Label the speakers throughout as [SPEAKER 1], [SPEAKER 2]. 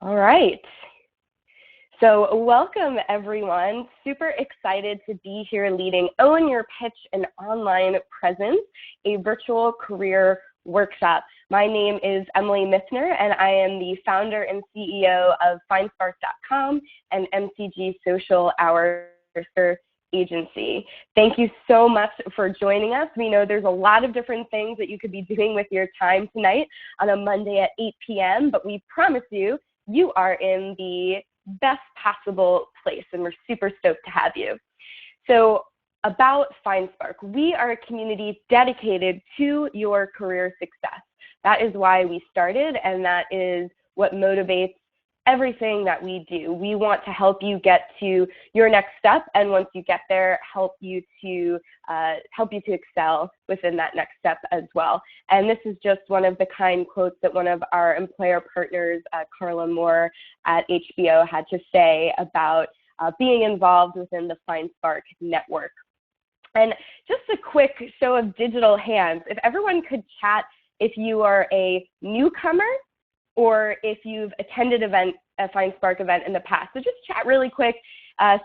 [SPEAKER 1] All right. So welcome, everyone. Super excited to be here leading Own Your Pitch and Online Presence, a virtual career workshop. My name is Emily Mithner, and I am the founder and CEO of FindSpark.com and MCG Social, our agency. Thank you so much for joining us. We know there's a lot of different things that you could be doing with your time tonight on a Monday at 8 p.m., but we promise you, you are in the best possible place, and we're super stoked to have you. So about FindSpark, we are a community dedicated to your career success. That is why we started, and that is what motivates everything that we do. We want to help you get to your next step, and once you get there, help you to excel within that next step as well. And this is just one of the kind quotes that one of our employer partners, Carla Moore at HBO, had to say about being involved within the FindSpark network. And just a quick show of digital hands, if everyone could chat if you are a newcomer or if you've attended a FindSpark event in the past. So just chat really quick,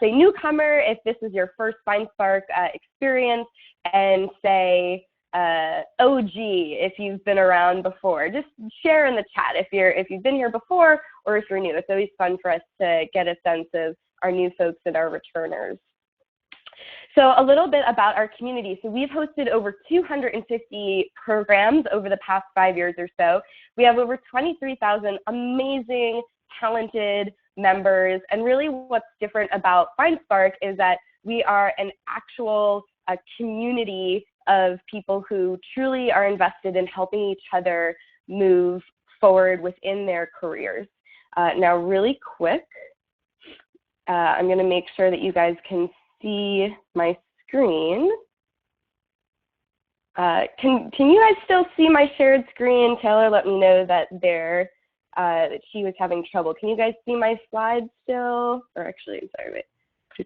[SPEAKER 1] say newcomer if this is your first FindSpark experience, and say OG if you've been around before. Just share in the chat if you've been here before or if you're new. It's always fun for us to get a sense of our new folks and our returners. So a little bit about our community. So we've hosted over 250 programs over the past 5 years or so. We have over 23,000 amazing, talented members. And really what's different about FindSpark is that we are an actual community of people who truly are invested in helping each other move forward within their careers. Now really quick, I'm going to make sure that you guys can see my screen. Can you guys still see my shared screen? Taylor let me know that that she was having trouble. Can you guys see my slides still? Or actually, I'm sorry, wait. So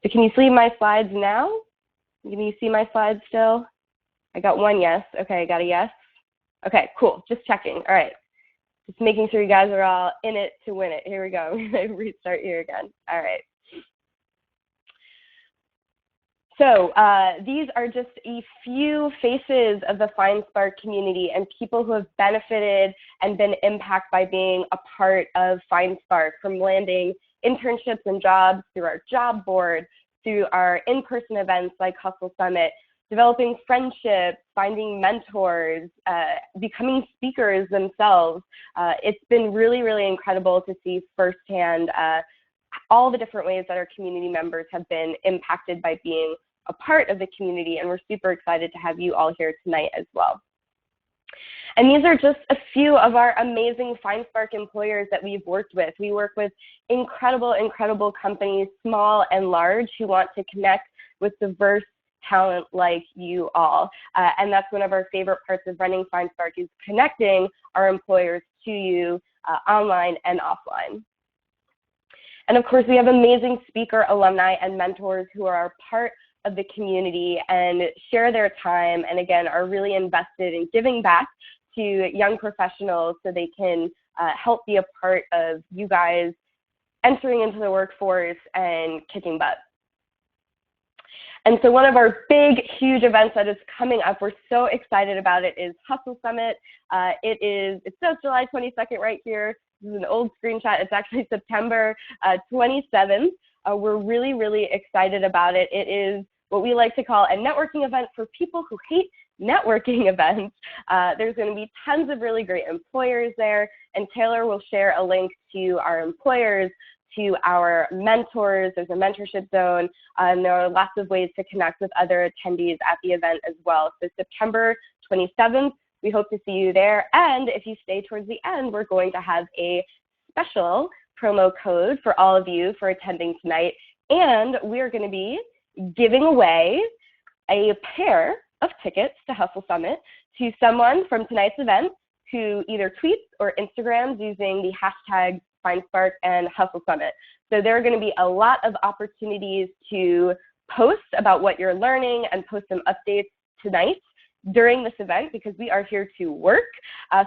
[SPEAKER 1] can you see my slides now? Can you see my slides still? I got one yes. Okay, I got a yes. Okay, cool. Just checking. All right. Just making sure you guys are all in it to win it. Here we go. Restart here again. All right. So these are just a few faces of the FindSpark community and people who have benefited and been impacted by being a part of FindSpark, from landing internships and jobs through our job board, through our in-person events like Hustle Summit, developing friendships, finding mentors, becoming speakers themselves. It's been really, really incredible to see firsthand all the different ways that our community members have been impacted by being a part of the community, and we're super excited to have you all here tonight as well. And these are just a few of our amazing FindSpark employers that we've worked with. We work with incredible, incredible companies, small and large, who want to connect with diverse talent like you all. And that's one of our favorite parts of running FindSpark, is connecting our employers to you online and offline. And of course, we have amazing speaker alumni and mentors who are part of the community and share their time, and again, are really invested in giving back to young professionals so they can help be a part of you guys entering into the workforce and kicking butt. And so one of our big, huge events that is coming up, we're so excited about it, is Hustle Summit. It says July 22nd right here. This is an old screenshot. It's actually September 27th. We're really, really excited about it. It is what we like to call a networking event for people who hate networking events. There's going to be tons of really great employers there, and Taylor will share a link to our employers, to our mentors. There's a mentorship zone, and there are lots of ways to connect with other attendees at the event as well. So September 27th, we hope to see you there. And if you stay towards the end, we're going to have a special promo code for all of you for attending tonight. And we're going to be giving away a pair of tickets to Hustle Summit to someone from tonight's event who either tweets or Instagrams using the hashtag FindSpark and Hustle Summit. So there are going to be a lot of opportunities to post about what you're learning and post some updates tonight during this event because we are here to work.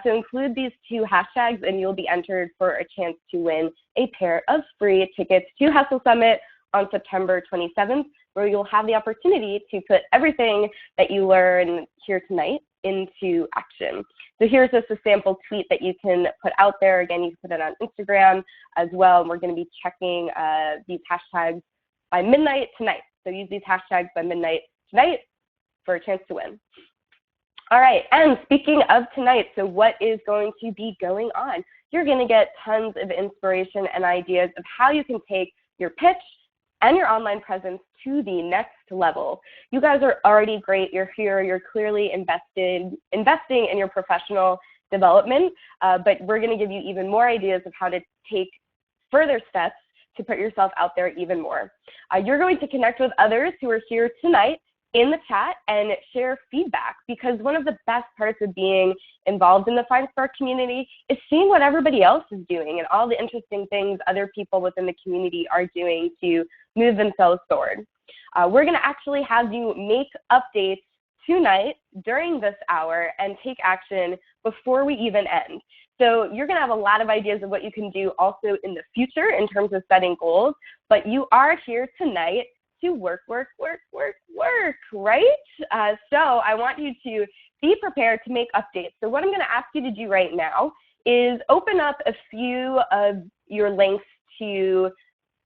[SPEAKER 1] So include these 2 hashtags and you'll be entered for a chance to win a pair of free tickets to Hustle Summit on September 27th, where you'll have the opportunity to put everything that you learn here tonight into action. So here's just a sample tweet that you can put out there. Again, you can put it on Instagram as well. And we're going to be checking these hashtags by midnight tonight. So use these hashtags by midnight tonight for a chance to win. All right, and speaking of tonight, so what is going to be going on? You're going to get tons of inspiration and ideas of how you can take your pitch and your online presence to the next level. You guys are already great. You're here. You're clearly investing in your professional development, but we're going to give you even more ideas of how to take further steps to put yourself out there even more. You're going to connect with others who are here tonight in the chat and share feedback, because one of the best parts of being involved in the FindSpark community is seeing what everybody else is doing and all the interesting things other people within the community are doing to move themselves forward. We're going to actually have you make updates tonight during this hour and take action before we even end. So you're going to have a lot of ideas of what you can do also in the future in terms of setting goals, but you are here tonight to work, right? So I want you to be prepared to make updates. So what I'm going to ask you to do right now is open up a few of your links to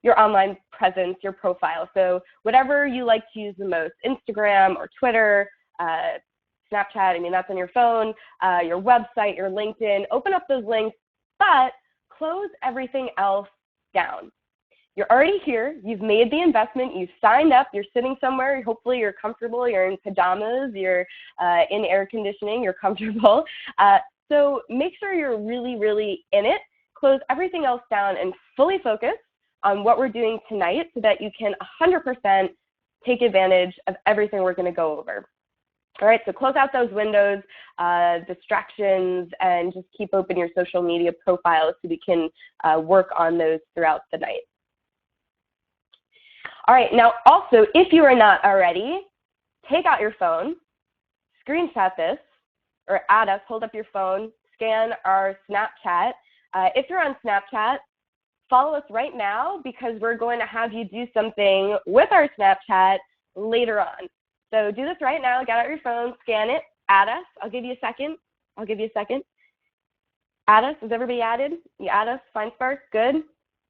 [SPEAKER 1] your online presence, your profile. So whatever you like to use the most, Instagram or Twitter, Snapchat, I mean, that's on your phone, your website, your LinkedIn, open up those links, but close everything else down. You're already here, you've made the investment, you've signed up, you're sitting somewhere, hopefully you're comfortable, you're in pajamas, you're in air conditioning, you're comfortable. So make sure you're really, really in it, close everything else down and fully focus on what we're doing tonight so that you can 100% take advantage of everything we're gonna go over. All right, so close out those windows, distractions, and just keep open your social media profiles so we can work on those throughout the night. All right, now also, if you are not already, take out your phone, screenshot this, or add us, hold up your phone, scan our Snapchat. If you're on Snapchat, follow us right now because we're going to have you do something with our Snapchat later on. So do this right now, get out your phone, scan it, add us. I'll give you a second. Add us, is everybody added? You add us, FindSpark, good.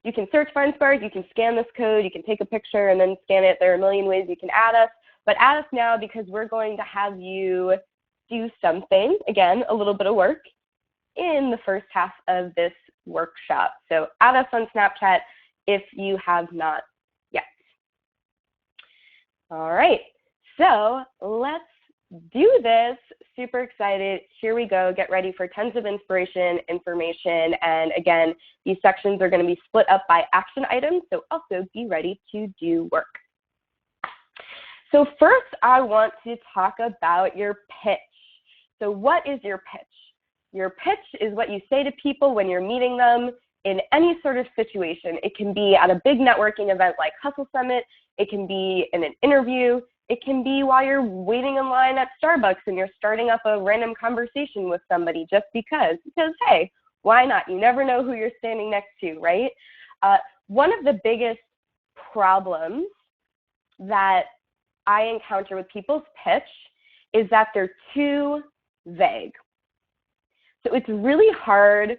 [SPEAKER 1] You can search FindSpark, you can scan this code, you can take a picture and then scan it. There are a million ways you can add us, but add us now because we're going to have you do something, again, a little bit of work in the first half of this workshop. So add us on Snapchat if you have not yet. All right, so let's do this. Super excited. Here we go. Get ready for tons of inspiration, information, and again, these sections are going to be split up by action items, so also be ready to do work. So first, I want to talk about your pitch. So what is your pitch? Your pitch is what you say to people when you're meeting them in any sort of situation. It can be at a big networking event like Hustle Summit. It can be in an interview. It can be while you're waiting in line at Starbucks and you're starting up a random conversation with somebody just because, hey, why not? You never know who you're standing next to, right? One of the biggest problems that I encounter with people's pitch is that they're too vague. So it's really hard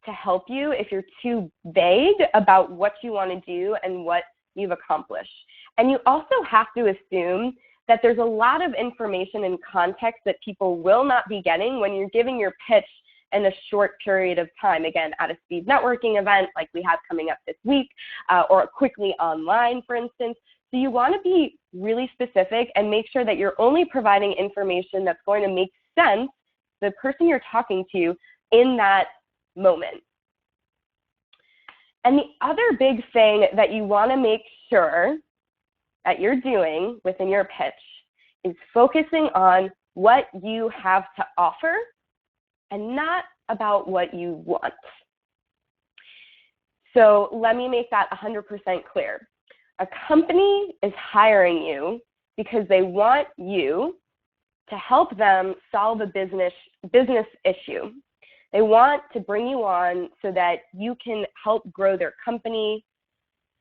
[SPEAKER 1] to help you if you're too vague about what you want to do and what you've accomplished. And you also have to assume that there's a lot of information and context that people will not be getting when you're giving your pitch in a short period of time, again, at a speed networking event like we have coming up this week, or quickly online, for instance. So you want to be really specific and make sure that you're only providing information that's going to make sense to the person you're talking to in that moment. And the other big thing that you want to make sure that you're doing within your pitch is focusing on what you have to offer and not about what you want. So let me make that 100% clear. A company is hiring you because they want you to help them solve a business issue. They want to bring you on so that you can help grow their company,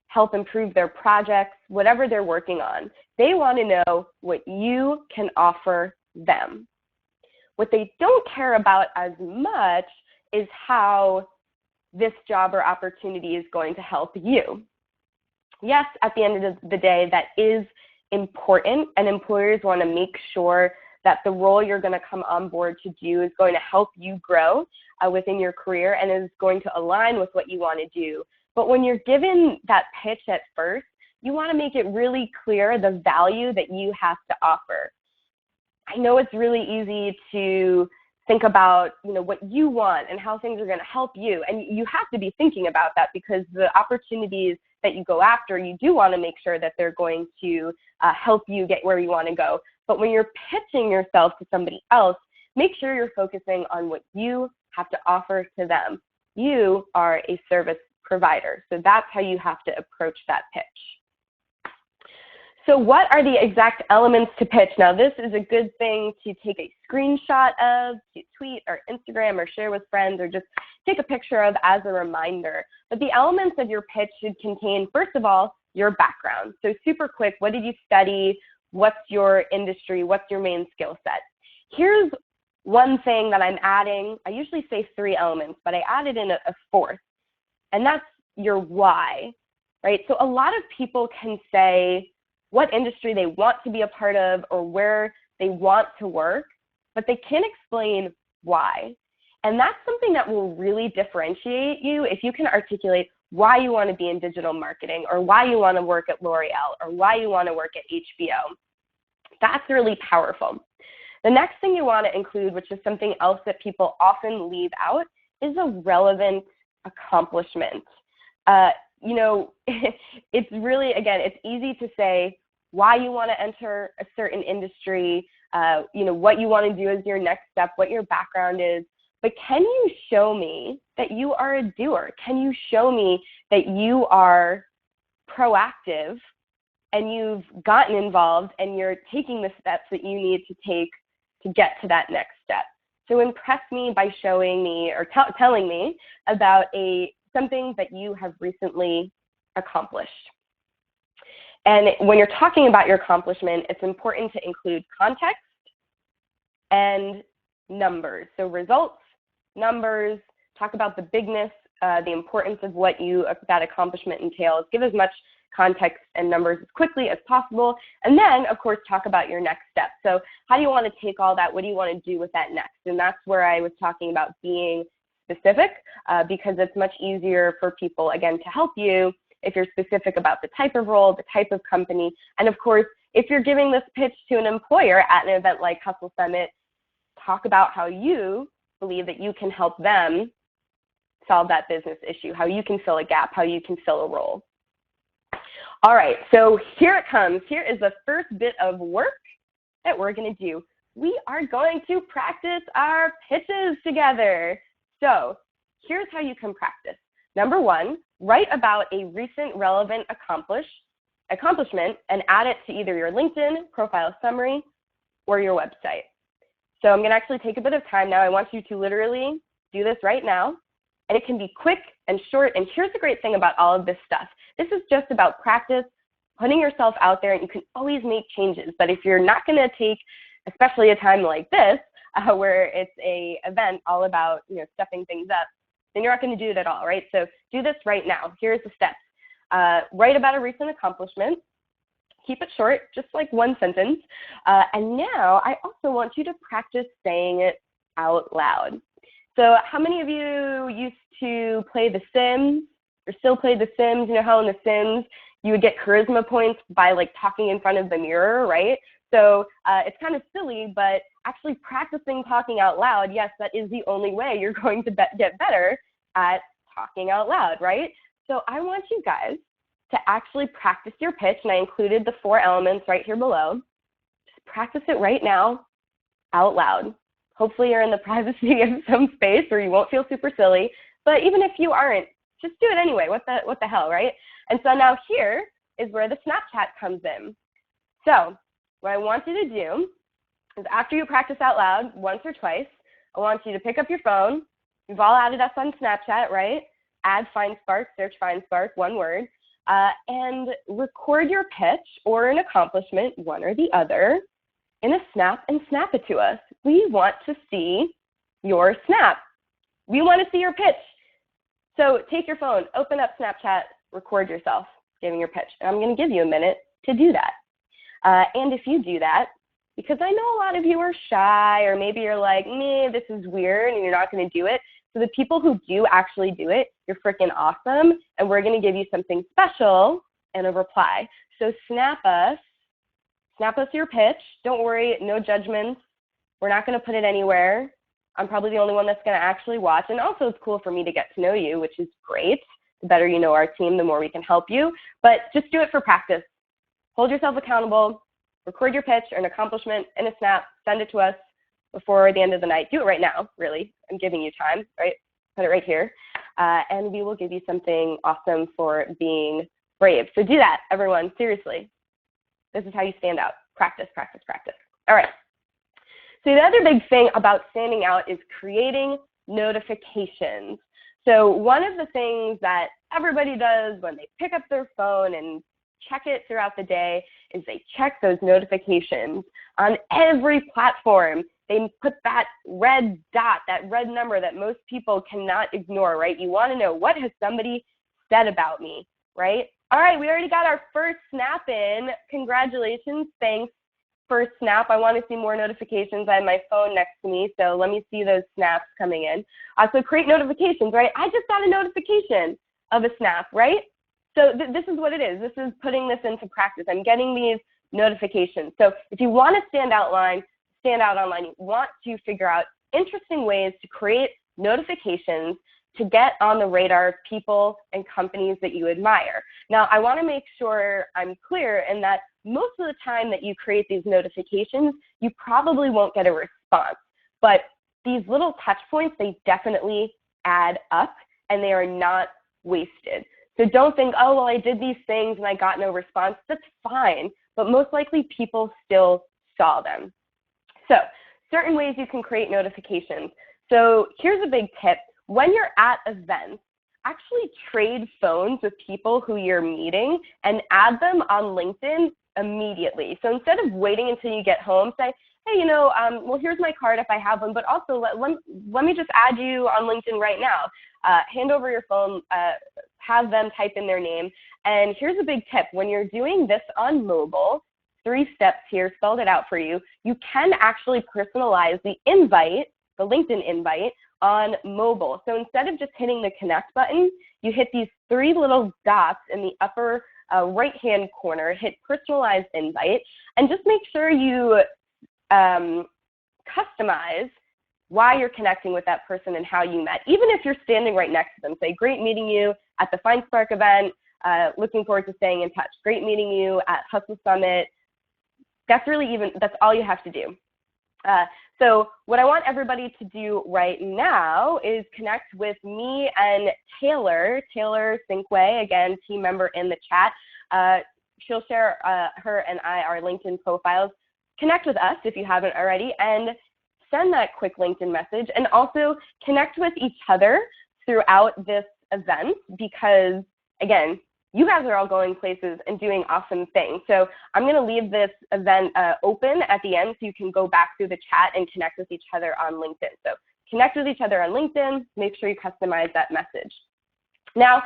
[SPEAKER 1] help improve their projects, whatever they're working on. They want to know what you can offer them. What they don't care about as much is how this job or opportunity is going to help you. Yes, at the end of the day, that is important, and employers want to make sure that the role you're going to come on board to do is going to help you grow within your career and is going to align with what you want to do. But when you're given that pitch at first, you want to make it really clear the value that you have to offer. I know it's really easy to think about, what you want and how things are going to help you. And you have to be thinking about that, because the opportunities that you go after, you do want to make sure that they're going to help you get where you want to go. But when you're pitching yourself to somebody else, make sure you're focusing on what you have to offer to them. You are a service provider, so that's how you have to approach that pitch. So what are the exact elements to pitch? Now, this is a good thing to take a screenshot of, to tweet or Instagram or share with friends, or just take a picture of as a reminder. But the elements of your pitch should contain, first of all, your background. So super quick, what did you study? What's your industry? What's your main skill set? Here's one thing that I'm adding. I usually say 3 elements, but I added in a 4th, and that's your why, right? So a lot of people can say what industry they want to be a part of or where they want to work, but they can't explain why. And that's something that will really differentiate you if you can articulate why you want to be in digital marketing, or why you want to work at L'Oreal, or why you want to work at HBO. That's really powerful. The next thing you want to include, which is something else that people often leave out, is a relevant accomplishment. It's really, again, it's easy to say why you want to enter a certain industry, what you want to do as your next step, what your background is, but can you show me that you are a doer? Can you show me that you are proactive and you've gotten involved and you're taking the steps that you need to take to get to that next step? So impress me by showing me or telling me about something that you have recently accomplished. And when you're talking about your accomplishment, it's important to include context and numbers. So results, numbers, talk about the bigness, the importance of what that accomplishment entails. Give as much context and numbers as quickly as possible. And then, of course, talk about your next step. So how do you want to take all that? What do you want to do with that next? And that's where I was talking about being specific, because it's much easier for people, again, to help you if you're specific about the type of role, the type of company. And of course, if you're giving this pitch to an employer at an event like Hustle Summit, talk about how you believe that you can help them solve that business issue, how you can fill a gap, how you can fill a role. All right, so here it comes. Here is the first bit of work that we're going to do. We are going to practice our pitches together. So here's how you can practice. Number 1, write about a recent relevant accomplishment and add it to either your LinkedIn profile summary or your website. So I'm going to actually take a bit of time now. I want you to literally do this right now. And it can be quick and short. And here's the great thing about all of this stuff. This is just about practice, putting yourself out there, and you can always make changes. But if you're not going to take, especially a time like this, where it's an event all about stepping things up, then you're not going to do it at all, right? So do this right now. Here's the steps. Write about a recent accomplishment. Keep it short, just like 1 sentence. And now I also want you to practice saying it out loud. So how many of you used to play The Sims or still play The Sims? You know how in The Sims you would get charisma points by talking in front of the mirror, right? So it's kind of silly, but actually practicing talking out loud, yes, that is the only way you're going to get better at talking out loud, right? So I want you guys to actually practice your pitch, and I included the 4 elements right here below. Just practice it right now out loud. Hopefully you're in the privacy of some space where you won't feel super silly, but even if you aren't, just do it anyway. What the hell, right? And so now here is where the Snapchat comes in. So what I want you to do is after you practice out loud once or twice, I want you to pick up your phone. You've all added us on Snapchat, right? Add FindSpark, search FindSpark, one word, and record your pitch or an accomplishment, one or the other, in a snap and snap it to us. We want to see your snap. We want to see your pitch. So take your phone, open up Snapchat, record yourself giving your pitch. And I'm going to give you a minute to do that. And if you do that, because I know a lot of you are shy, or maybe you're like, meh, this is weird, and you're not going to do it. So the people who do actually do it, you're freaking awesome, and we're going to give you something special in a reply. So snap us your pitch. Don't worry, no judgments. We're not going to put it anywhere. I'm probably the only one that's going to actually watch. And also it's cool for me to get to know you, which is great. The better you know our team, the more we can help you. But just do it for practice. Hold yourself accountable. Record your pitch or an accomplishment in a snap. Send it to us before the end of the night. Do it right now, really. I'm giving you time, right? Put it right here. And we will give you something awesome for being brave. So do that, everyone, seriously. This is how you stand out. Practice, practice, practice. All right. So the other big thing about standing out is creating notifications. So one of the things that everybody does when they pick up their phone and check it throughout the day is they check those notifications on every platform. They put that red dot, that red number that most people cannot ignore, right? You want to know, what has somebody said about me, right? All right, we already got our first snap in. Congratulations, thanks. First snap. I want to see more notifications. I have my phone next to me, so let me see those snaps coming in. So create notifications, right? I just got a notification of a snap, right? So this is what it is. This is putting this into practice. I'm getting these notifications. So if you want to stand out online, you want to figure out interesting ways to create notifications to get on the radar of people and companies that you admire. Now, I want to make sure I'm clear in that most of the time that you create these notifications, you probably won't get a response. But these little touch points, they definitely add up, and they are not wasted. So don't think, oh, well, I did these things and I got no response. That's fine, but most likely people still saw them. So certain ways you can create notifications. So here's a big tip. When you're at events, actually trade phones with people who you're meeting and add them on LinkedIn immediately. So instead of waiting until you get home, say, hey, well, here's my card if I have one, but also let me just add you on LinkedIn right now. Hand over your phone, have them type in their name. And here's a big tip. When you're doing this on mobile, 3 steps here, spelled it out for you, you can actually personalize the invite, the LinkedIn invite, on mobile. So instead of just hitting the connect button, you hit these 3 little dots in the upper right-hand corner, hit personalized invite, and just make sure you customize why you're connecting with that person and how you met. Even if you're standing right next to them, say, great meeting you at the FindSpark event, looking forward to staying in touch. Great meeting you at Hustle Summit. That's all you have to do. So what I want everybody to do right now is connect with me and Taylor Sinkway, again, team member in the chat. She'll share her and I our LinkedIn profiles. Connect with us if you haven't already, and send that quick LinkedIn message, and also connect with each other throughout this event, because again, you guys are all going places and doing awesome things. So I'm going to leave this event open at the end so you can go back through the chat and connect with each other on LinkedIn. So connect with each other on LinkedIn, make sure you customize that message. Now,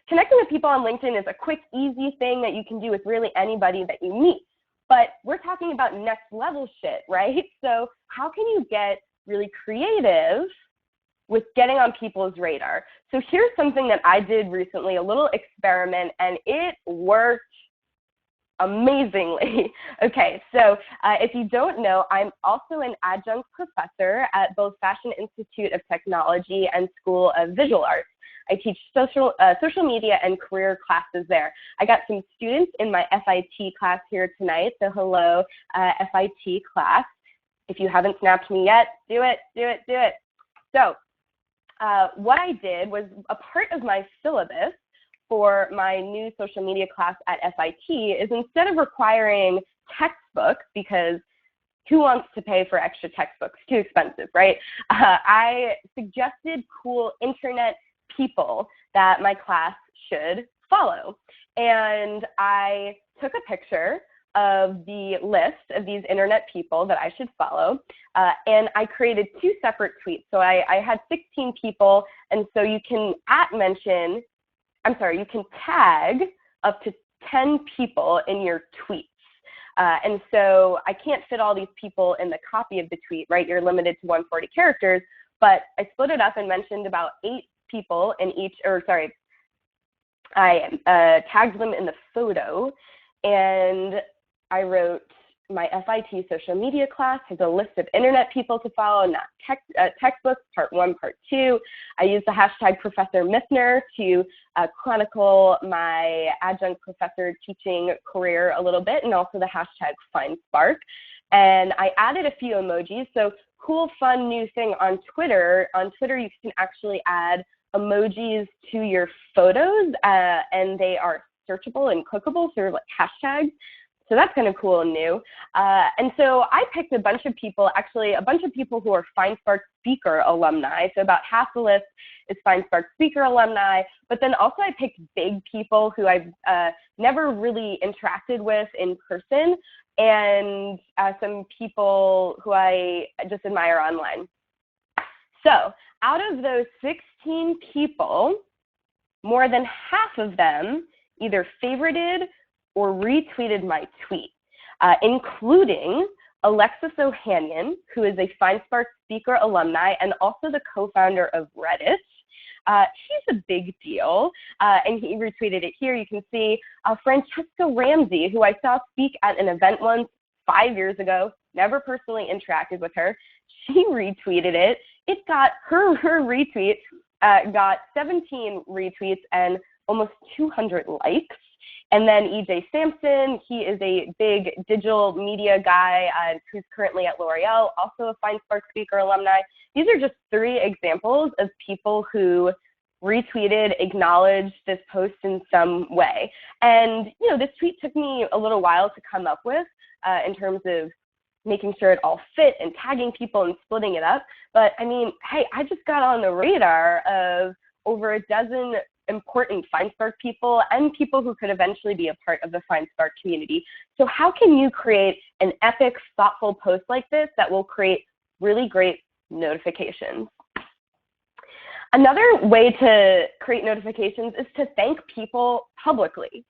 [SPEAKER 1] connecting with people on LinkedIn is a quick, easy thing that you can do with really anybody that you meet. But we're talking about next level shit, right? So how can you get really creative with getting on people's radar? So here's something that I did recently, a little experiment, and it worked amazingly. Okay, so if you don't know, I'm also an adjunct professor at both Fashion Institute of Technology and School of Visual Arts. I teach social media and career classes there. I got some students in my FIT class here tonight, so hello, FIT class. If you haven't snapped me yet, do it, do it, do it. So what I did was, a part of my syllabus for my new social media class at FIT is, instead of requiring textbooks, because who wants to pay for extra textbooks? Too expensive, right? I suggested cool internet people that my class should follow. And I took a picture of the list of these internet people that I should follow, and I created 2 separate tweets. So I had 16 people, and so you can you can tag up to 10 people in your tweets. And so I can't fit all these people in the copy of the tweet, right? You're limited to 140 characters, but I split it up and mentioned about 8 people in each, I tagged them in the photo, and I wrote, my FIT social media class has a list of internet people to follow, not textbooks, part 1, part 2. I used the hashtag Professor Missner to chronicle my adjunct professor teaching career a little bit, and also the hashtag FindSpark. And I added a few emojis. So cool, fun, new thing on Twitter. On Twitter, you can actually add emojis to your photos, and they are searchable and clickable, sort of like hashtags. So that's kind of cool and new. And so I picked a bunch of people, actually a bunch of people who are FindSpark Speaker alumni. So about half the list is FindSpark Speaker alumni, but then also I picked big people who I've never really interacted with in person, and some people who I just admire online. So out of those 16 people, more than half of them either favorited or retweeted my tweet, including Alexis Ohanian, who is a FindSpark Speaker alumni and also the co-founder of Reddit. She's a big deal, and he retweeted it here. You can see Francesca Ramsey, who I saw speak at an event once 5 years ago, never personally interacted with her. She retweeted it. It got, her retweet got 17 retweets and almost 200 likes. And then EJ Sampson, he is a big digital media guy who's currently at L'Oreal, also a FindSpark Speaker alumni. These are just 3 examples of people who retweeted, acknowledged this post in some way. And, you know, this tweet took me a little while to come up with in terms of making sure it all fit and tagging people and splitting it up. But I mean, hey, I just got on the radar of over a dozen important FindSpark people and people who could eventually be a part of the FindSpark community. So how can you create an epic, thoughtful post like this that will create really great notifications? Another way to create notifications is to thank people publicly.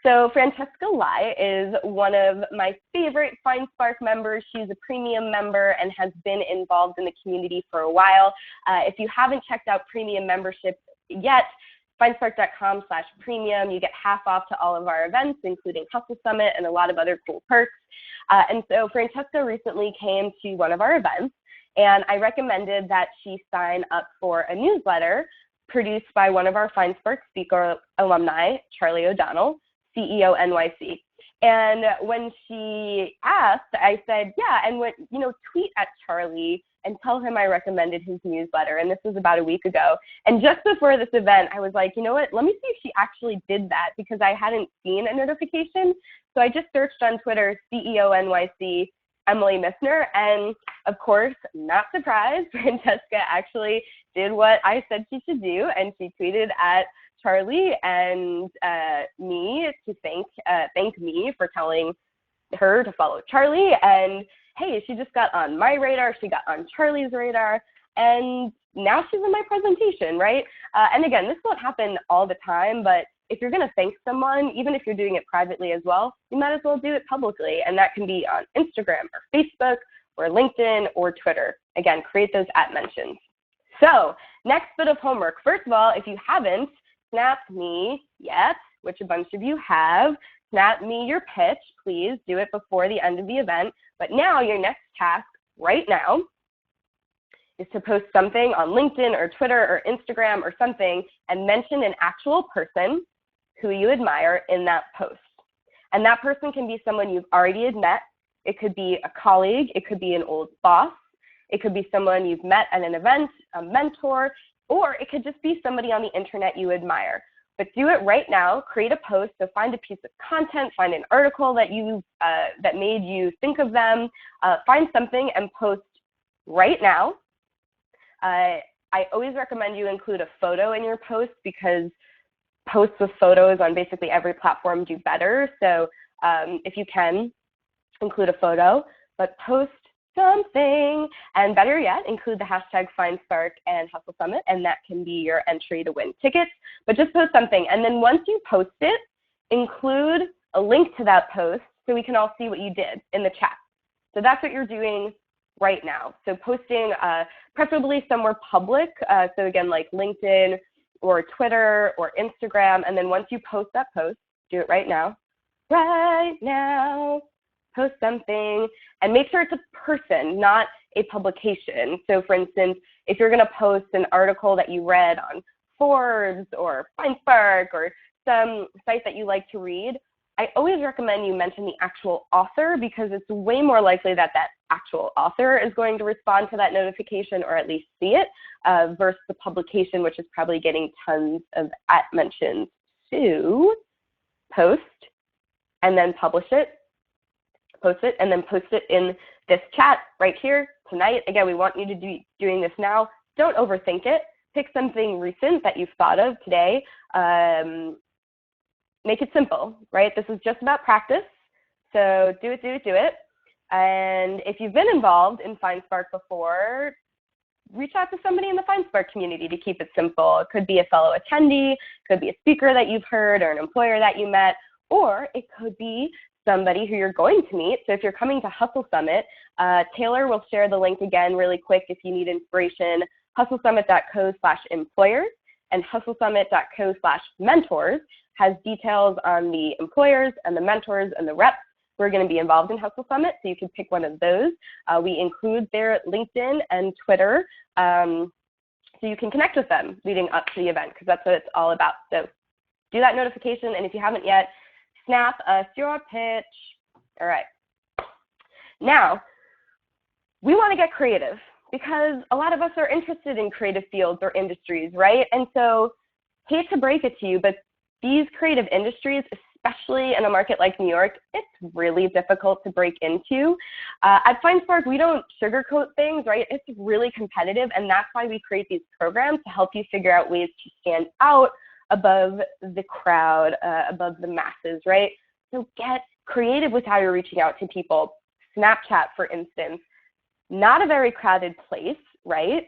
[SPEAKER 1] So Francesca Lai is one of my favorite FindSpark members. She's a premium member and has been involved in the community for a while. If you haven't checked out premium membership yet, FindSpark.com/premium. You get half off to all of our events, including Hustle Summit and a lot of other cool perks. And so Francesca recently came to one of our events, and I recommended that she sign up for a newsletter produced by one of our FindSpark Speaker alumni, Charlie O'Donnell, CEO NYC. And when she asked, I said, yeah, and what, you know, tweet at Charlie and tell him I recommended his newsletter. And this was about a week ago. And just before this event, I was like, you know what, let me see if she actually did that, because I hadn't seen a notification. So I just searched on Twitter, CEO NYC, Emily Missner. And of course, not surprised, Francesca actually did what I said she should do. And she tweeted at Charlie and me to thank me for telling her to follow Charlie. And hey, she just got on my radar, she got on Charlie's radar, and now she's in my presentation, right? And again, this won't happen all the time, but if you're gonna thank someone, even if you're doing it privately as well, you might as well do it publicly. And that can be on Instagram or Facebook or LinkedIn or Twitter. Again, create those @mentions. So next bit of homework. First of all, if you haven't snapped me yet, which a bunch of you have, snap me your pitch, please. Do it before the end of the event. But now your next task right now is to post something on LinkedIn or Twitter or Instagram or something and mention an actual person who you admire in that post. And that person can be someone you've already met. It could be a colleague. It could be an old boss. It could be someone you've met at an event, a mentor, or it could just be somebody on the internet you admire. but do it right now. Create a post. So find a piece of content, find an article that that made you think of them, find something and post right now. I always recommend you include a photo in your post because posts with photos on basically every platform do better. So if you can, include a photo, but post something, and better yet, include the hashtag FindSpark and Hustle Summit, and that can be your entry to win tickets. But just post something, and then once you post it, include a link to that post so we can all see what you did in the chat. So that's what you're doing right now. So posting preferably somewhere public, so again, like LinkedIn or Twitter or Instagram, and then once you post that post, do it right now. Right now, post something, and make sure it's a person, not a publication. So for instance, if you're gonna post an article that you read on Forbes or FindSpark or some site that you like to read, I always recommend you mention the actual author because it's way more likely that that actual author is going to respond to that notification or at least see it versus the publication, which is probably getting tons of @mentions. So post and then publish it, post it, and then post it in this chat right here tonight. Again, we want you to be doing this now. Don't overthink it. Pick something recent that you've thought of today. Make it simple, right? This is just about practice. So do it, do it, do it. And if you've been involved in FindSpark before, reach out to somebody in the FindSpark community to keep it simple. It could be a fellow attendee, could be a speaker that you've heard or an employer that you met, or it could be somebody who you're going to meet. So if you're coming to Hustle Summit, Taylor will share the link again really quick if you need inspiration, hustlesummit.co/employers and hustlesummit.co/mentors has details on the employers and the mentors and the reps who are going to be involved in Hustle Summit, so you can pick one of those. We include their LinkedIn and Twitter, so you can connect with them leading up to the event, because that's what it's all about. So do that notification, and if you haven't yet, snap us your pitch. All right. Now, we want to get creative because a lot of us are interested in creative fields or industries, right? And so, hate to break it to you, but these creative industries, especially in a market like New York, it's really difficult to break into. At FindSpark, we don't sugarcoat things, right? It's really competitive, and that's why we create these programs to help you figure out ways to stand out above the crowd, above the masses, right? So get creative with how you're reaching out to people. Snapchat, for instance, not a very crowded place, right?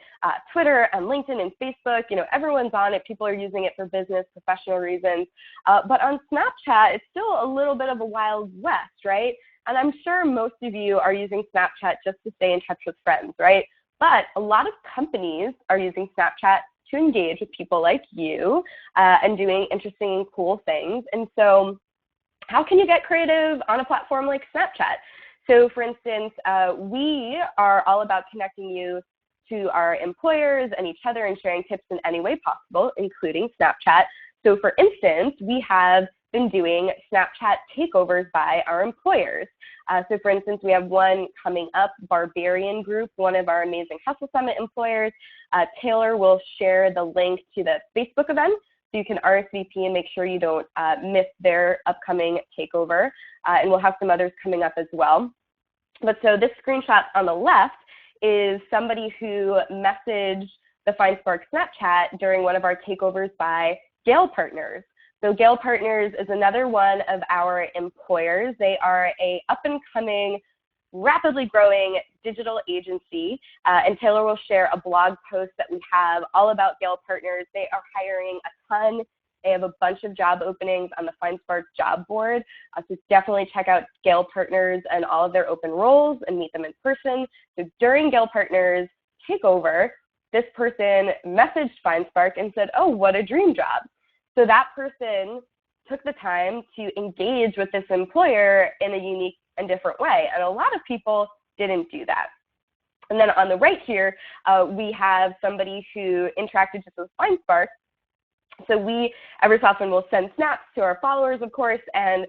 [SPEAKER 1] Twitter and LinkedIn and Facebook, you know, everyone's on it. People are using it for business, professional reasons. But on Snapchat, it's still a little bit of a wild west, right? And I'm sure most of you are using Snapchat just to stay in touch with friends, right? But a lot of companies are using Snapchat to engage with people like you and doing interesting and cool things. And so how can you get creative on a platform like Snapchat? So for instance, we are all about connecting you to our employers and each other and sharing tips in any way possible, including Snapchat. So for instance, we have been doing Snapchat takeovers by our employers. So for instance, we have one coming up, Barbarian Group, one of our amazing Hustle Summit employers. Taylor will share the link to the Facebook event, so you can RSVP and make sure you don't miss their upcoming takeover. And we'll have some others coming up as well. But so this screenshot on the left is somebody who messaged the FindSpark Snapchat during one of our takeovers by Gale Partners. So Gale Partners is another one of our employers. They are a up-and-coming, rapidly growing digital agency, and Taylor will share a blog post that we have all about Gale Partners. They are hiring a ton. They have a bunch of job openings on the FindSpark job board, so definitely check out Gale Partners and all of their open roles and meet them in person. So during Gale Partners takeover, this person messaged FindSpark and said, oh, what a dream job. So that person took the time to engage with this employer in a unique and different way, and a lot of people didn't do that. And then on the right here, we have somebody who interacted just with FindSpark. So we, every so often, will send snaps to our followers, of course, and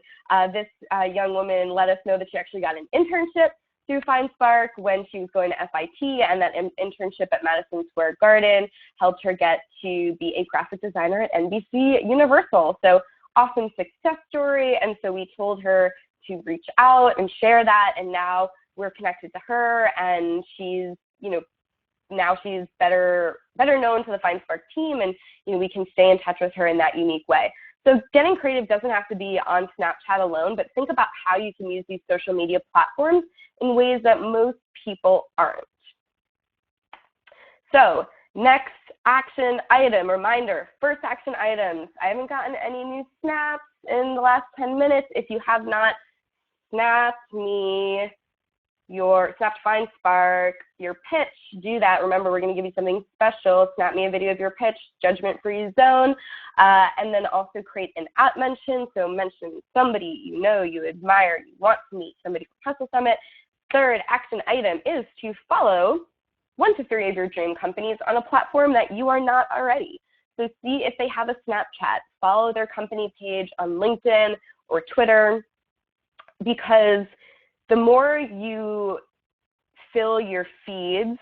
[SPEAKER 1] this young woman let us know that she actually got an internship through FindSpark when she was going to FIT, and that internship at Madison Square Garden helped her get to be a graphic designer at NBC Universal. So awesome success story, and so we told her to reach out and share that, and now we're connected to her, and she's, now she's better known to the FindSpark team, and we can stay in touch with her in that unique way. So getting creative doesn't have to be on Snapchat alone, but think about how you can use these social media platforms in ways that most people aren't. So next action item, reminder, first action items. I haven't gotten any new snaps in the last 10 minutes. If you have not, snap me snap FindSpark, your pitch, do that. Remember, we're going to give you something special. Snap me a video of your pitch, judgment-free zone, and then also create an at mention. So mention somebody you admire, you want to meet, somebody from Hustle Summit. Third action item is to follow 1 to 3 of your dream companies on a platform that you are not already. So see if they have a Snapchat, follow their company page on LinkedIn or Twitter, because the more you fill your feeds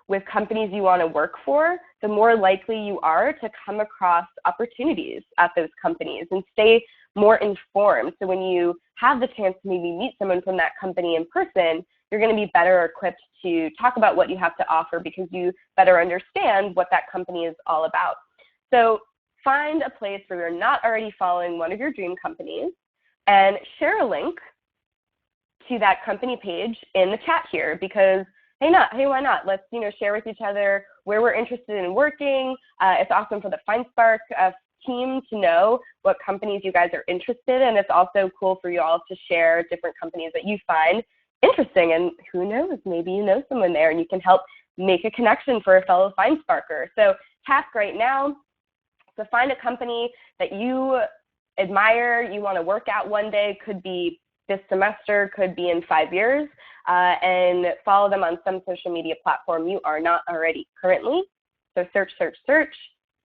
[SPEAKER 1] with companies you want to work for, the more likely you are to come across opportunities at those companies and stay more informed. So when you have the chance to maybe meet someone from that company in person, you're going to be better equipped to talk about what you have to offer because you better understand what that company is all about. So find a place where you're not already following one of your dream companies and share a link to that company page in the chat here, because hey, why not? Let's share with each other where we're interested in working. It's awesome for the FindSpark team to know what companies you guys are interested in. It's also cool for you all to share different companies that you find interesting, and who knows, maybe you know someone there and you can help make a connection for a fellow FindSparker. So task right now, so find a company that you admire, you want to work at one day, could be this semester, could be in 5 years, and follow them on some social media platform you are not already currently. So search,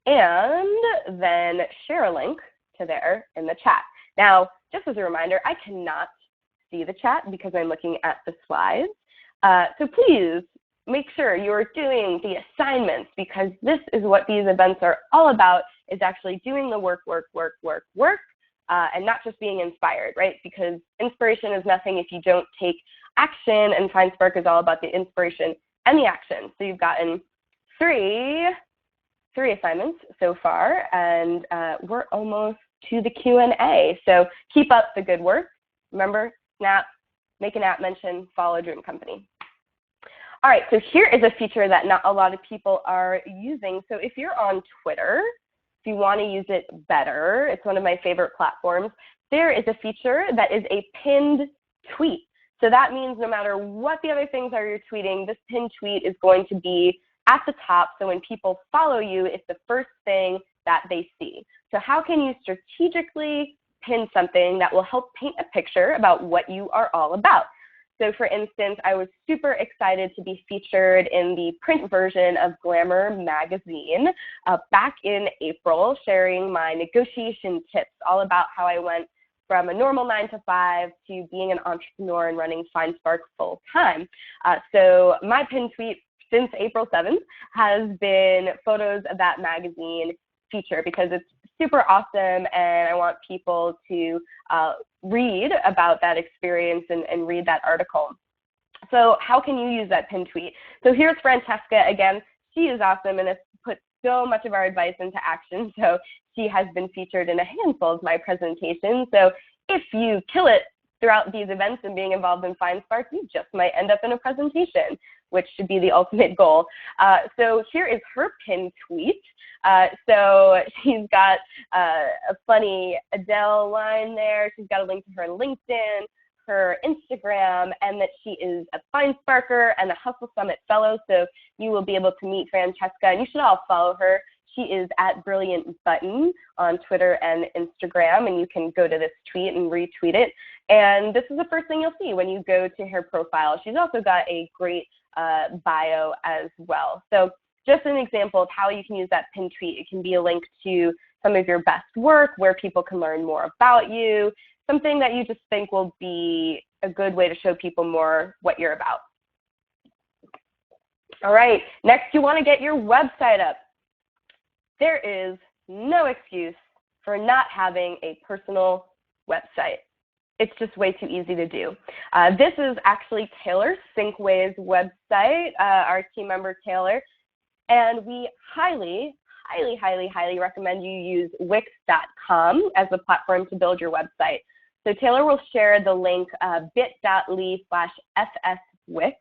[SPEAKER 1] and then share a link to there in the chat. Now, just as a reminder, I cannot see the chat because I'm looking at the slides. So please make sure you're doing the assignments, because this is what these events are all about, is actually doing the work, and not just being inspired, right? Because inspiration is nothing if you don't take action, and FindSpark is all about the inspiration and the action. So you've gotten three assignments so far, and we're almost to the Q&A. So keep up the good work. Remember, snap, make an app mention, follow a dream company. All right, so here is a feature that not a lot of people are using. So if you're on Twitter, if you want to use it better, it's one of my favorite platforms, there is a feature that is a pinned tweet. So that means no matter what the other things are you're tweeting, this pinned tweet is going to be at the top. So when people follow you, it's the first thing that they see. So how can you strategically pin something that will help paint a picture about what you are all about? So for instance, I was super excited to be featured in the print version of Glamour magazine back in April, sharing my negotiation tips, all about how I went from a normal 9-to-5 to being an entrepreneur and running FindSpark full time. So my pinned tweet since April 7th has been photos of that magazine feature, because it's super awesome, and I want people to read about that experience and read that article. So how can you use that pinned tweet? So here's Francesca again. She is awesome and has put so much of our advice into action. So she has been featured in a handful of my presentations. So if you kill it throughout these events and being involved in FindSpark, you just might end up in a presentation, which should be the ultimate goal. So here is her pinned tweet. So she's got a funny Adele line there. She's got a link to her LinkedIn, her Instagram, and that she is a FindSparker and a Hustle Summit fellow. So you will be able to meet Francesca, and you should all follow her. She is at Brilliant Button on Twitter and Instagram, and you can go to this tweet and retweet it. And this is the first thing you'll see when you go to her profile. She's also got a great bio as well. So just an example of how you can use that pinned tweet. It can be a link to some of your best work where people can learn more about you, something that you just think will be a good way to show people more what you're about. All right, next you want to get your website up. There is no excuse for not having a personal website. It's just way too easy to do. This is actually Taylor Sinkway's website, our team member Taylor, and we highly recommend you use Wix.com as the platform to build your website. So Taylor will share the link bit.ly/FSWix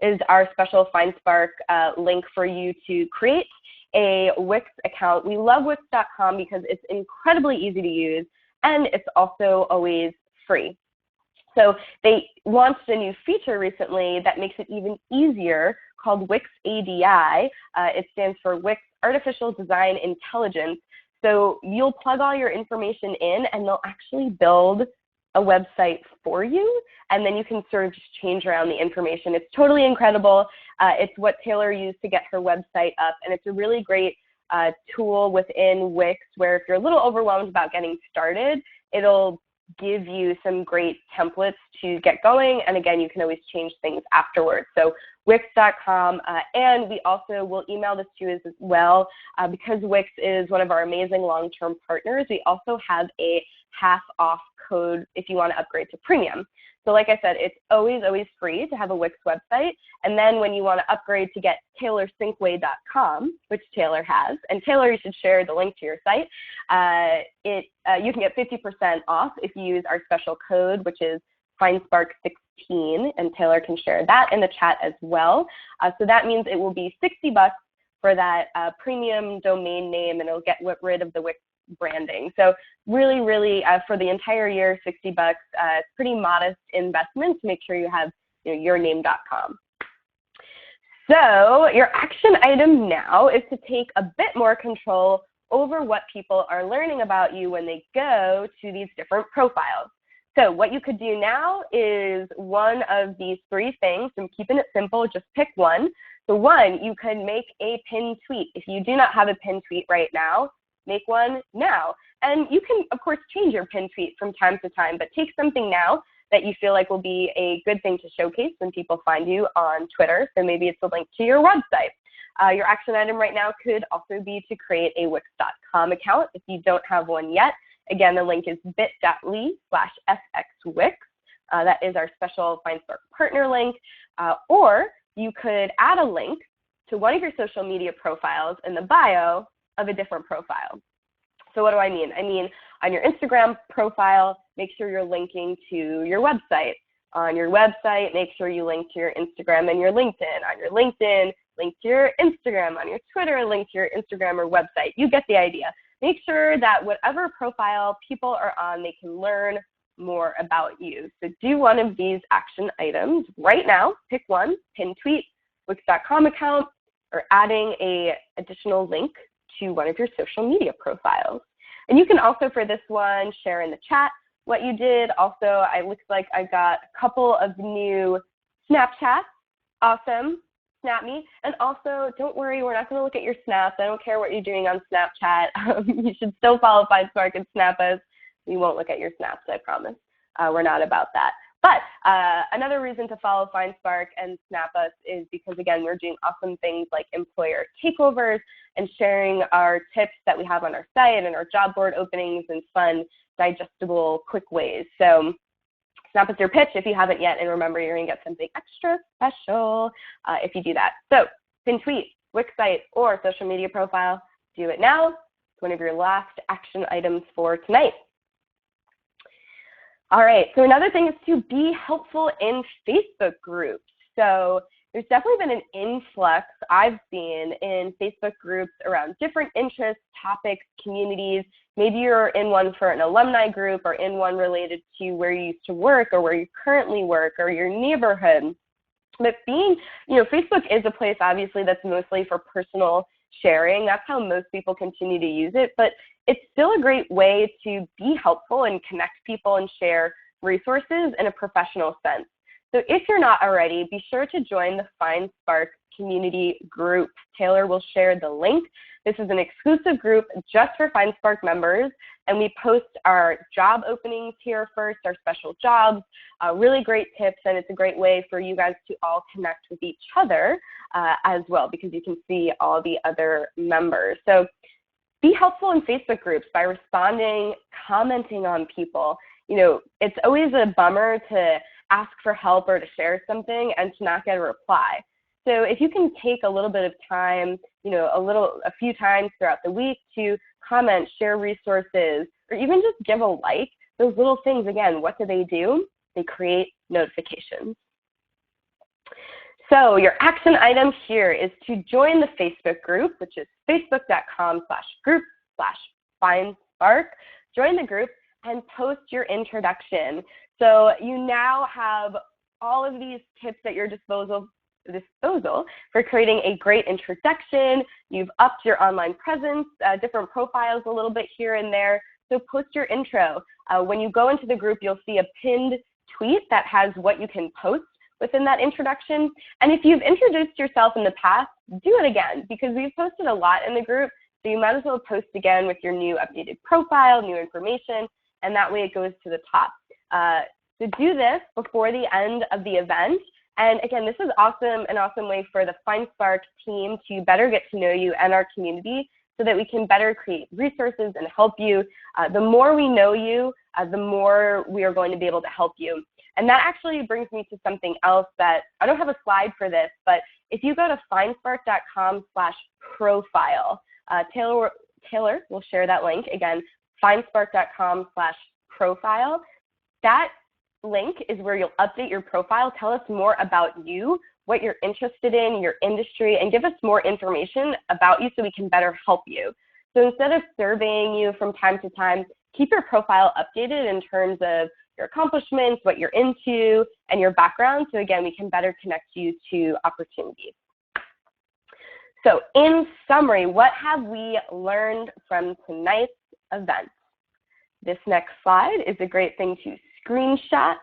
[SPEAKER 1] is our special FindSpark link for you to create a Wix account. We love Wix.com because it's incredibly easy to use and it's also always free. So they launched a new feature recently that makes it even easier called Wix ADI. It stands for Wix Artificial Design Intelligence. So you'll plug all your information in and they'll actually build a website for you, and then you can sort of just change around the information. It's totally incredible. It's what Taylor used to get her website up, and it's a really great tool within Wix where if you're a little overwhelmed about getting started, it'll give you some great templates to get going, and again, you can always change things afterwards. So Wix.com, and we also will email this to you as well. Because Wix is one of our amazing long-term partners, we also have a half-off code if you want to upgrade to premium. So like I said, it's always free to have a Wix website, and then when you want to upgrade to get TaylorSinkway.com, which Taylor has, and Taylor, you should share the link to your site, you can get 50% off if you use our special code, which is FindSpark16, and Taylor can share that in the chat as well. So that means it will be $60 for that premium domain name, and it'll get rid of the Wix branding. So really, for the entire year, $60. It's pretty modest investment to make sure you have yourname.com. So your action item now is to take a bit more control over what people are learning about you when they go to these different profiles. So what you could do now is one of these three things. I'm keeping it simple, just pick one. So one, you could make a pinned tweet. If you do not have a pinned tweet right now, make one now. And you can, of course, change your pinned tweet from time to time, but take something now that you feel like will be a good thing to showcase when people find you on Twitter. So maybe it's a link to your website. Your action item right now could also be to create a Wix.com account if you don't have one yet. Again, the link is bit.ly/FXWix. That is our special FindSpark partner link. Or you could add a link to one of your social media profiles in the bio of a different profile. So what do I mean? I mean, on your Instagram profile, make sure you're linking to your website. On your website, make sure you link to your Instagram and your LinkedIn. On your LinkedIn, link to your Instagram. On your Twitter, link to your Instagram or website. You get the idea. Make sure that whatever profile people are on, they can learn more about you. So do one of these action items right now. Pick one, pin tweet, Wix.com account, or adding an additional link to one of your social media profiles. And you can also, for this one, share in the chat what you did. Also, it looks like I got a couple of new Snapchats. Awesome. Snap me. And also, don't worry, we're not going to look at your snaps. I don't care what you're doing on Snapchat. You should still follow FindSpark and snap us. We won't look at your snaps, I promise. We're not about that. But another reason to follow FindSpark and snap us is because, again, we're doing awesome things like employer takeovers and sharing our tips that we have on our site and our job board openings in fun, digestible, quick ways. So snap us your pitch if you haven't yet, and remember, you're going to get something extra special if you do that. So pin tweet, Wix site, or social media profile, do it now. It's one of your last action items for tonight. All right, so another thing is to be helpful in Facebook groups. So there's definitely been an influx I've seen in Facebook groups around different interests, topics, communities. Maybe you're in one for an alumni group or in one related to where you used to work or where you currently work or your neighborhood. But Facebook is a place obviously that's mostly for personal sharing. That's how most people continue to use it, but it's still a great way to be helpful and connect people and share resources in a professional sense. So if you're not already, be sure to join the FindSpark community group. Taylor will share the link. This is an exclusive group just for FindSpark members, and we post our job openings here first, our special jobs, really great tips, and it's a great way for you guys to all connect with each other as well, because you can see all the other members. So be helpful in Facebook groups by responding, commenting on people. You know, it's always a bummer to ask for help or to share something and to not get a reply. So if you can take a little bit of time, you know, a few times throughout the week to comment, share resources, or even just give a like, those little things, again, what do? They create notifications. So your action item here is to join the Facebook group, which is facebook.com/group/FindSpark. Join the group and post your introduction. So you now have all of these tips at your disposal for creating a great introduction. You've upped your online presence, different profiles a little bit here and there. So post your intro. When you go into the group, you'll see a pinned tweet that has what you can post within that introduction. And if you've introduced yourself in the past, do it again, because we've posted a lot in the group. So you might as well post again with your new updated profile, new information, and that way it goes to the top. So do this before the end of the event. And again, this is an awesome way for the FindSpark team to better get to know you and our community so that we can better create resources and help you. The more we know you, the more we are going to be able to help you. And that actually brings me to something else that I don't have a slide for this, but if you go to findspark.com/profile, Taylor will share that link. Again, findspark.com/profile. That link is where you'll update your profile, tell us more about you, what you're interested in, your industry, and give us more information about you so we can better help you. So instead of surveying you from time to time, keep your profile updated in terms of your accomplishments, what you're into, and your background. So again, we can better connect you to opportunities. So in summary, what have we learned from tonight's event? This next slide is a great thing to screenshot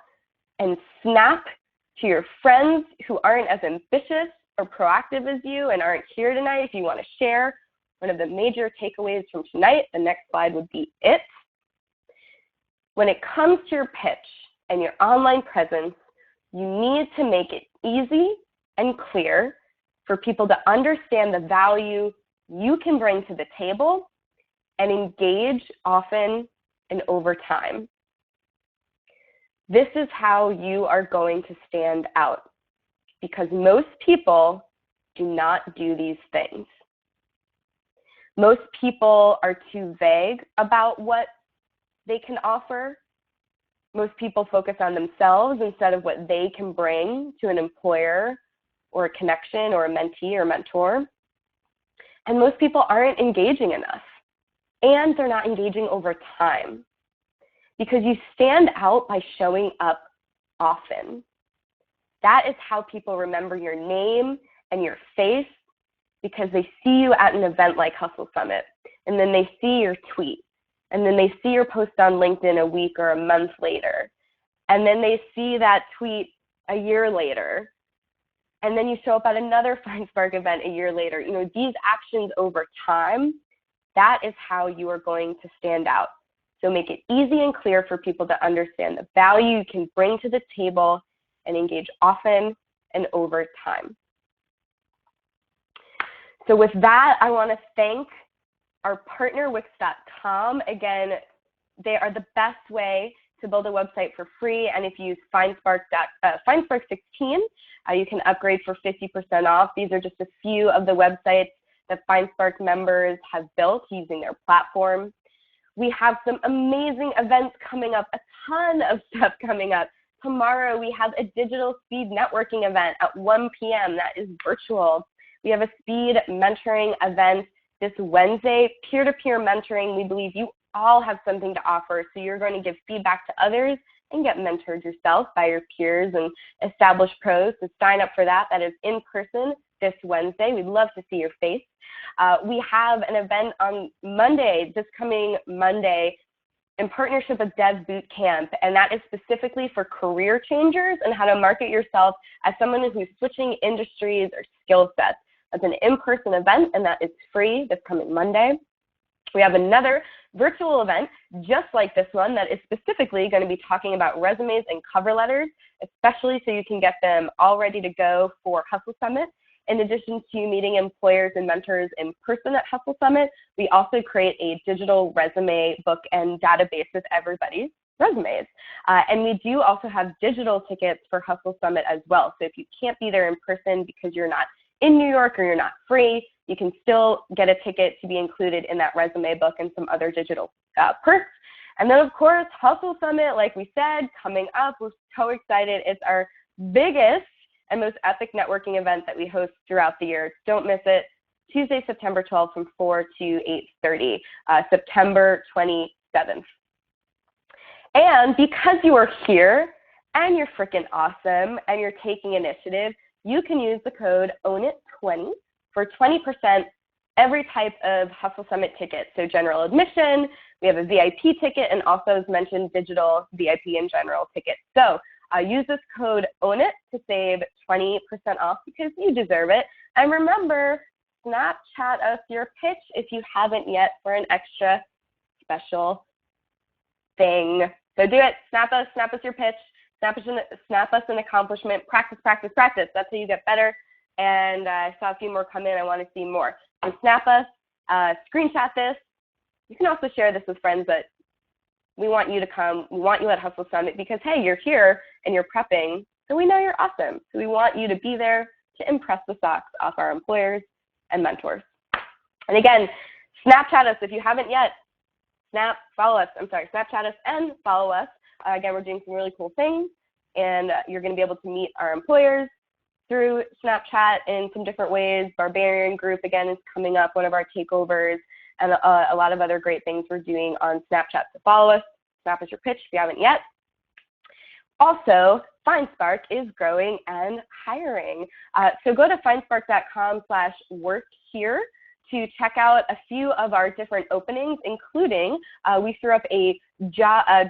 [SPEAKER 1] and snap to your friends who aren't as ambitious or proactive as you and aren't here tonight. If you want to share one of the major takeaways from tonight, the next slide would be it. When it comes to your pitch and your online presence, you need to make it easy and clear for people to understand the value you can bring to the table and engage often and over time. This is how you are going to stand out, because most people do not do these things. Most people are too vague about what they can offer. Most people focus on themselves instead of what they can bring to an employer or a connection or a mentee or mentor. And most people aren't engaging enough, and they're not engaging over time, because you stand out by showing up often. That is how people remember your name and your face, because they see you at an event like Hustle Summit, and then they see your tweet, and then they see your post on LinkedIn a week or a month later, and then they see that tweet a year later, and then you show up at another FindSpark event a year later. You know, these actions over time, that is how you are going to stand out. So make it easy and clear for people to understand the value you can bring to the table and engage often and over time. So with that, I want to thank our partner, Wix.com. Again, they are the best way to build a website for free. And if you use FindSpark 16, you can upgrade for 50% off. These are just a few of the websites that FindSpark members have built using their platform. We have some amazing events coming up, a ton of stuff coming up. Tomorrow we have a digital speed networking event at 1 p.m. that is virtual. We have a speed mentoring event this Wednesday, peer-to-peer mentoring. We believe you all have something to offer, so you're going to give feedback to others and get mentored yourself by your peers and established pros. So sign up for that. That is in person this Wednesday. We'd love to see your face. We have an event on Monday, this coming Monday, in partnership with Dev Bootcamp, and that is specifically for career changers and how to market yourself as someone who's switching industries or skill sets. That's an in-person event, and that is free this coming Monday. We have another virtual event just like this one that is specifically going to be talking about resumes and cover letters, especially so you can get them all ready to go for Hustle Summit. In addition to meeting employers and mentors in person at Hustle Summit, we also create a digital resume book and database with everybody's resumes. And we do also have digital tickets for Hustle Summit as well. So if you can't be there in person because you're not in New York or you're not free, you can still get a ticket to be included in that resume book and some other digital perks. And then of course, Hustle Summit, like we said, coming up. We're so excited. It's our biggest and most epic networking event that we host throughout the year. Don't miss it. Tuesday, September 12th from 4 to 8:30, September 27th. And because you are here and you're freaking awesome and you're taking initiative, you can use the code OWNIT20 for 20% every type of Hustle Summit ticket. So general admission, we have a VIP ticket, and also as mentioned, digital VIP and general ticket. So use this code OWNIT to save 20% off because you deserve it. And remember, Snapchat us your pitch if you haven't yet for an extra special thing. So do it. Snap us your pitch. Snap us an accomplishment. Practice, practice, practice. That's how you get better. And I saw a few more come in. I want to see more. So snap us, screenshot this. You can also share this with friends, but we want you to come. We want you at Hustle Summit because, hey, you're here and you're prepping, so we know you're awesome. So we want you to be there to impress the socks off our employers and mentors. And again, Snapchat us if you haven't yet. Snapchat us and follow us. Again, we're doing some really cool things, and you're going to be able to meet our employers through Snapchat in some different ways. Barbarian Group, again, is coming up, one of our takeovers, and a lot of other great things we're doing on Snapchat. So follow us, snap us your pitch if you haven't yet. Also, FindSpark is growing and hiring. So go to findspark.com/workhere to check out a few of our different openings, including we threw up a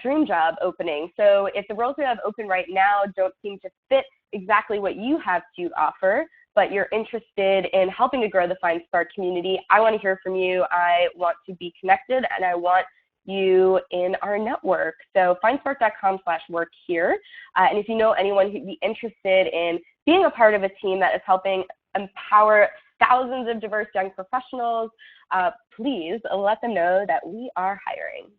[SPEAKER 1] dream job opening. So if the roles we have open right now don't seem to fit exactly what you have to offer, but you're interested in helping to grow the FindSpark community, I want to hear from you. I want to be connected, and I want you in our network. So findspark.com/workhere. And if you know anyone who'd be interested in being a part of a team that is helping empower thousands of diverse young professionals, please let them know that we are hiring.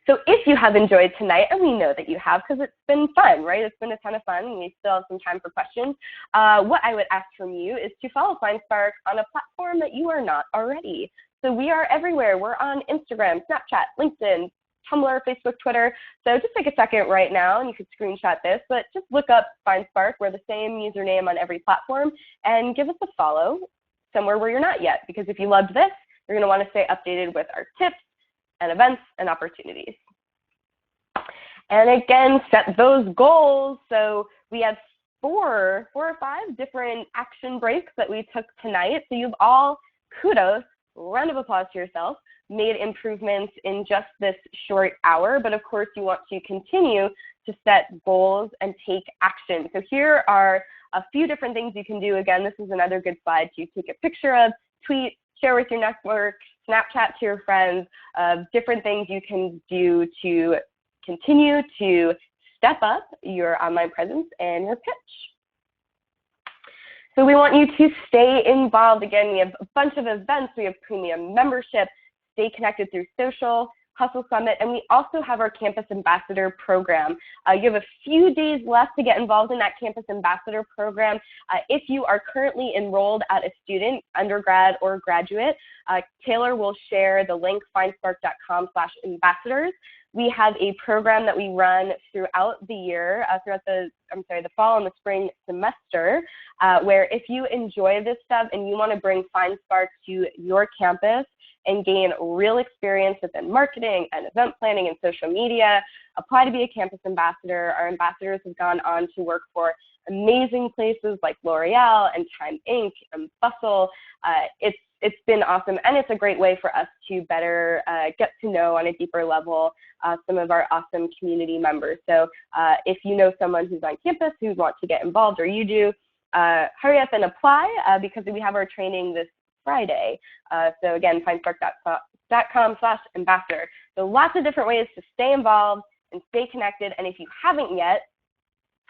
[SPEAKER 1] So if you have enjoyed tonight, and we know that you have because it's been fun, right? It's been a ton of fun, and we still have some time for questions. What I would ask from you is to follow FindSpark on a platform that you are not already. So we are everywhere. We're on Instagram, Snapchat, LinkedIn, Tumblr, Facebook, Twitter. So just take a second right now, and you could screenshot this, but just look up FindSpark. We're the same username on every platform, and give us a follow somewhere where you're not yet, because if you loved this, you're going to want to stay updated with our tips and events and opportunities. And again, set those goals. So we have four or five different action breaks that we took tonight. So you've all, kudos, round of applause to yourself, made improvements in just this short hour. But of course, you want to continue to set goals and take action. So here are a few different things you can do. Again, this is another good slide to take a picture of, tweet, share with your network, Snapchat to your friends, different things you can do to continue to step up your online presence and your pitch. So we want you to stay involved. Again, we have a bunch of events. We have premium membership, stay connected through social, Hustle Summit, and we also have our Campus Ambassador program. You have a few days left to get involved in that Campus Ambassador program. If you are currently enrolled at a student, undergrad or graduate, Taylor will share the link, findspark.com/ambassadors. We have a program that we run throughout the year, throughout the fall and the spring semester, where if you enjoy this stuff and you want to bring FindSpark to your campus and gain real experience within marketing and event planning and social media, apply to be a campus ambassador. Our ambassadors have gone on to work for amazing places like L'Oreal and Time Inc. and Bustle. It's it's been awesome, and it's a great way for us to better get to know on a deeper level some of our awesome community members. So if you know someone who's on campus who wants to get involved, or you do, hurry up and apply because we have our training this Friday. So again, findspark.com/ambassador. So lots of different ways to stay involved and stay connected. And if you haven't yet,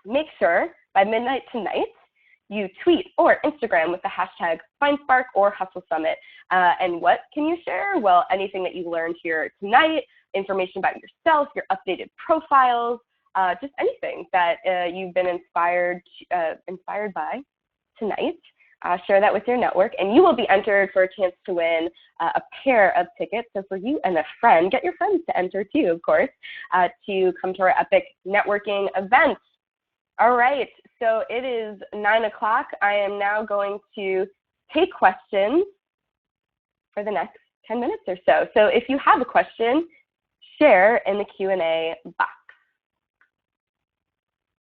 [SPEAKER 1] make sure by midnight tonight you tweet or Instagram with the hashtag FindSpark or Hustle Summit. And what can you share? Well, anything that you learned here tonight, information about yourself, your updated profiles, just anything that you've been inspired by tonight. Share that with your network, and you will be entered for a chance to win a pair of tickets. So for you and a friend, get your friends to enter too, of course, to come to our epic networking event. All right, so it is 9 o'clock. I am now going to take questions for the next 10 minutes or so. So if you have a question, share in the Q&A box.